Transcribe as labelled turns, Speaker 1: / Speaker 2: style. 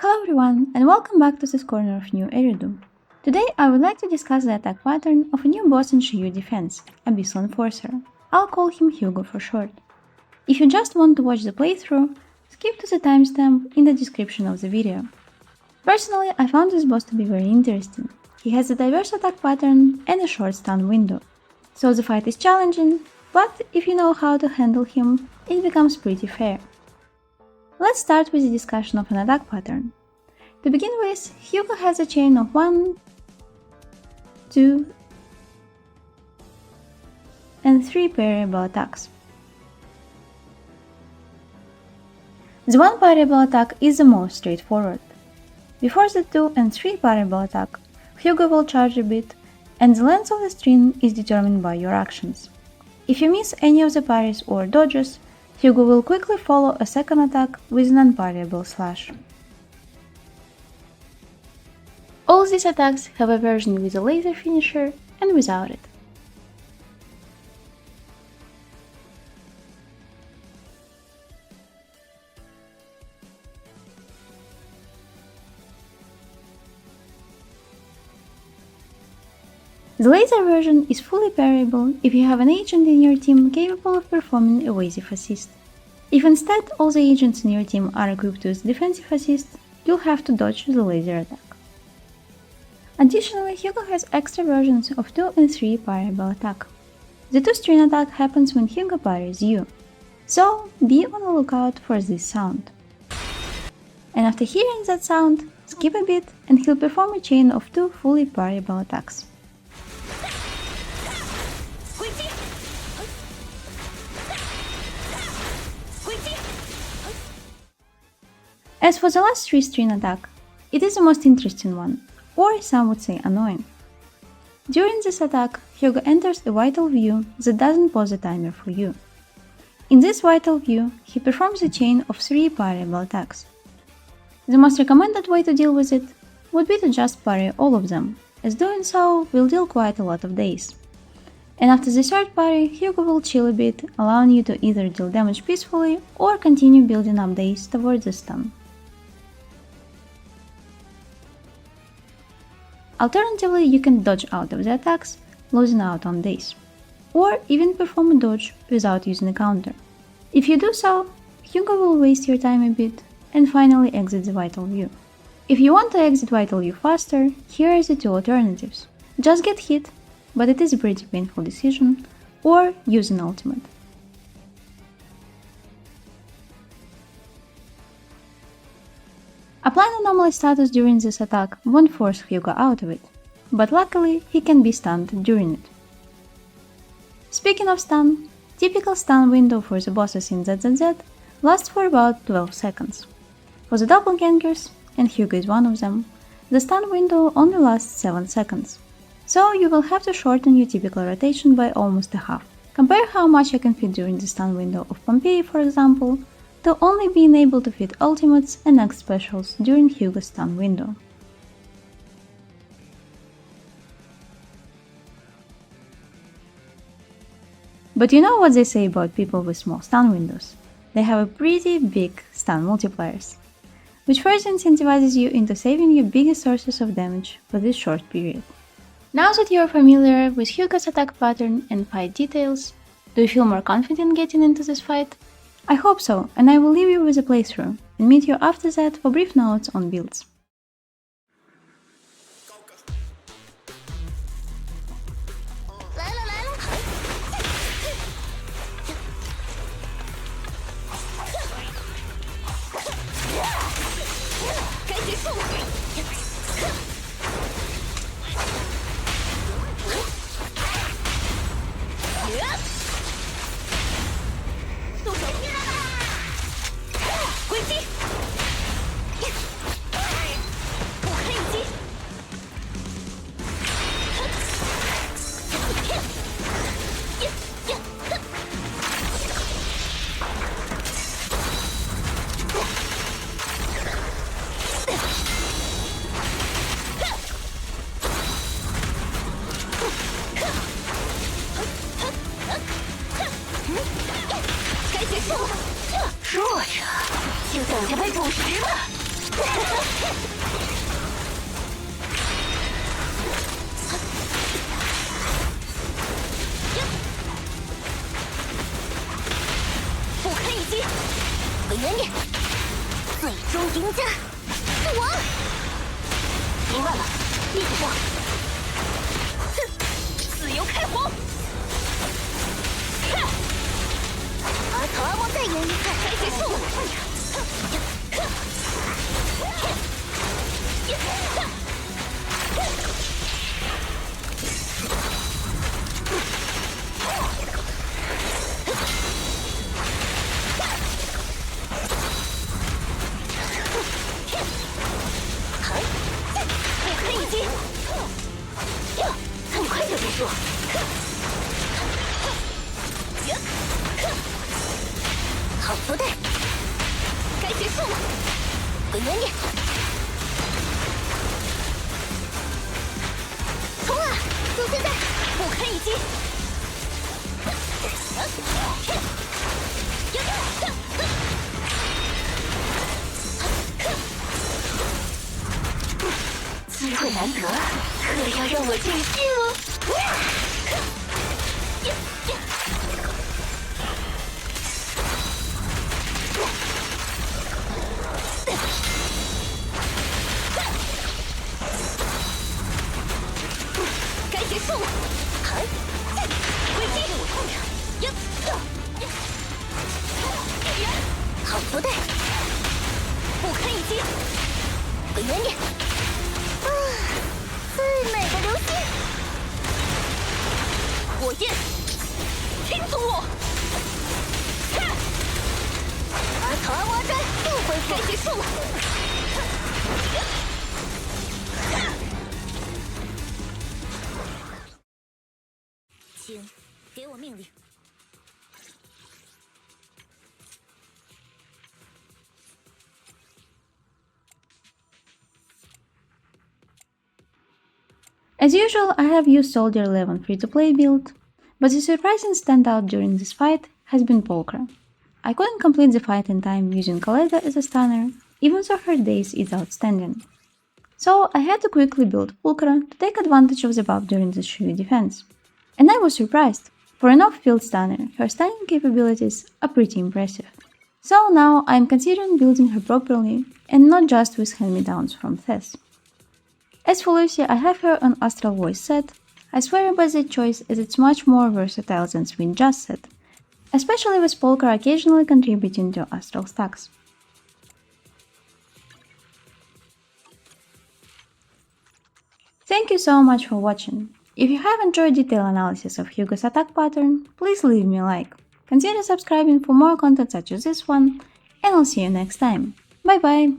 Speaker 1: Hello everyone, and welcome back to this corner of new Eridu. Today I would like to discuss the attack pattern of a new boss in Shiyu Defense, Abyssal Enforcer. I'll call him Hugo for short. If you just want to watch the playthrough, skip to the timestamp in the description of the video. Personally, I found this boss to be very interesting. He has a diverse attack pattern and a short stun window. So the fight is challenging, but if you know how to handle him, it becomes pretty fair. Let's start with the discussion of an attack pattern. To begin with, Hugo has a chain of 1, 2, and 3 parryable attacks. The 1 parryable attack is the most straightforward. Before the 2 and 3 parryable attack, Hugo will charge a bit, and the length of the string is determined by your actions. If you miss any of the parries or dodges, Hugo will quickly follow a second attack with an unparryable slash. All these attacks have a version with a laser finisher and without it. The laser version is fully parryable if you have an agent in your team capable of performing evasive assist. If instead all the agents in your team are equipped with defensive assist, you'll have to dodge the laser attack. Additionally, Hugo has extra versions of 2 and 3 parryable attack. The 2 string attack happens when Hugo parries you, so be on the lookout for this sound. And after hearing that sound, skip a bit and he'll perform a chain of 2 fully parryable attacks. As for the last 3 string attack, it is the most interesting one, or some would say annoying. During this attack, Hugo enters a vital view that doesn't pause a timer for you. In this vital view, he performs a chain of 3 parryable attacks. The most recommended way to deal with it would be to just parry all of them, as doing so will deal quite a lot of days. And after the third parry, Hugo will chill a bit, allowing you to either deal damage peacefully or continue building up days towards the stun. Alternatively, you can dodge out of the attacks, losing out on days, or even perform a dodge without using a counter. If you do so, Hugo will waste your time a bit and finally exit the vital view. If you want to exit vital view faster, here are the 2 alternatives. Just get hit, but it is a pretty painful decision, or use an ultimate. Applying anomaly status during this attack won't force Hugo out of it, but luckily he can be stunned during it. Speaking of stun, typical stun window for the bosses in ZZZ lasts for about 12 seconds. For the Doppelgangers, and Hugo is one of them, the stun window only lasts 7 seconds, so you will have to shorten your typical rotation by almost a half. Compare how much you can fit during the stun window of Pompeii, for example, to only being able to fit ultimates and next specials during Hugo's stun window. But you know what they say about people with small stun windows? They have a pretty big stun multipliers, which further incentivizes you into saving your biggest sources of damage for this short period. Now that you are familiar with Hugo's attack pattern and fight details, do you feel more confident getting into this fight? I hope so, and I will leave you with a playthrough, and meet you after that for brief notes on builds.
Speaker 2: 中赢家，死亡！明白了，立刻上！哼，自由开火！看，把草阿莫再演一次，该结束了！很快就结束。好福袋，该结束了。滚远点！冲啊！就现在，不堪一击！机会难得，可要让我尽兴哦！该结束了！危机！好福袋，不堪一击！滚远点！最美的流星，火焰，听从我！看，把草阿挖砖又恢复，该结束了。请给我命令。
Speaker 1: As usual, I have used Soldier 11 free-to-play build, but the surprising standout during this fight has been Polkra. I couldn't complete the fight in time using Kaleda as a stunner, even though her daze is outstanding. So I had to quickly build Polkra to take advantage of the buff during the Shiyu Defense. And I was surprised. For an off-field stunner, her stunning capabilities are pretty impressive. So now I am considering building her properly and not just with hand-me-downs from Thess. As for Lucy, I have her on Astral Voice set. I swear by that choice as it's much more versatile than Swing Just set, especially with Polkra occasionally contributing to Astral stacks. Thank you so much for watching. If you have enjoyed detailed analysis of Hugo's attack pattern, please leave me a like. Consider subscribing for more content such as this one, and I'll see you next time. Bye bye!